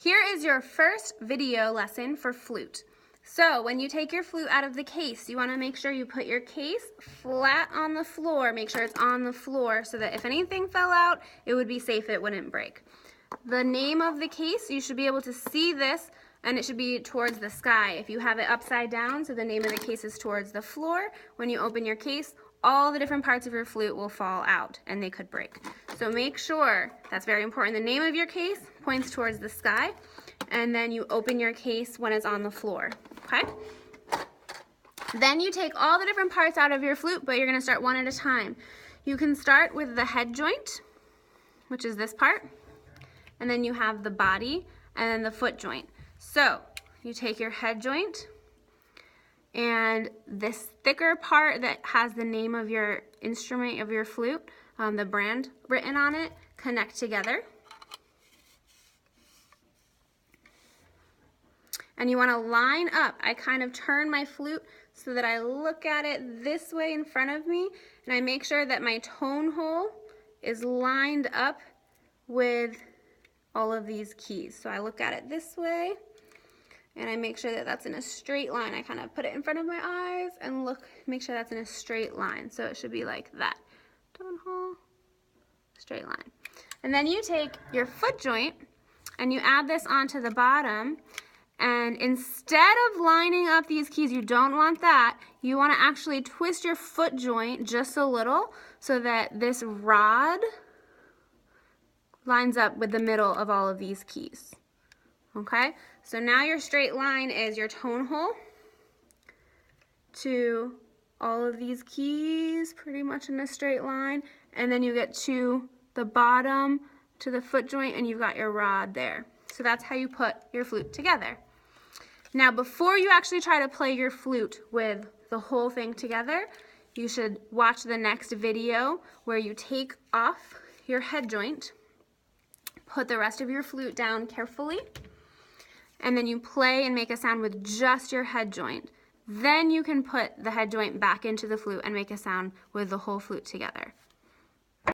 Here is your first video lesson for flute. So when you take your flute out of the case, you want to make sure you put your case flat on the floor. Make sure it's on the floor so that if anything fell out, it would be safe, it wouldn't break. The name of the case, you should be able to see this, and it should be towards the sky. If you have it upside down, so the name of the case is towards the floor, when you open your case, all the different parts of your flute will fall out and they could break. So make sure, that's very important, the name of your case points towards the sky, and then you open your case when it's on the floor, okay? Then you take all the different parts out of your flute, but you're gonna start one at a time. You can start with the head joint, which is this part, and then you have the body, and then the foot joint. So you take your head joint, and this thicker part that has the name of your instrument, of your flute, the brand written on it, connect together. And you want to line up. I kind of turn my flute so that I look at it this way in front of me, and I make sure that my tone hole is lined up with all of these keys. So I look at it this way, and I make sure that that's in a straight line. I kind of put it in front of my eyes and look, make sure that's in a straight line. So it should be like that. Tone hole, straight line. And then you take your foot joint and you add this onto the bottom, and instead of lining up these keys, you don't want that, you want to actually twist your foot joint just a little so that this rod lines up with the middle of all of these keys. Okay, so now your straight line is your tone hole to all of these keys, pretty much in a straight line, and then you get to the bottom, to the foot joint, and you've got your rod there. So that's how you put your flute together. Now, before you actually try to play your flute with the whole thing together, you should watch the next video where you take off your head joint, put the rest of your flute down carefully, and then you play and make a sound with just your head joint. Then you can put the head joint back into the flute and make a sound with the whole flute together.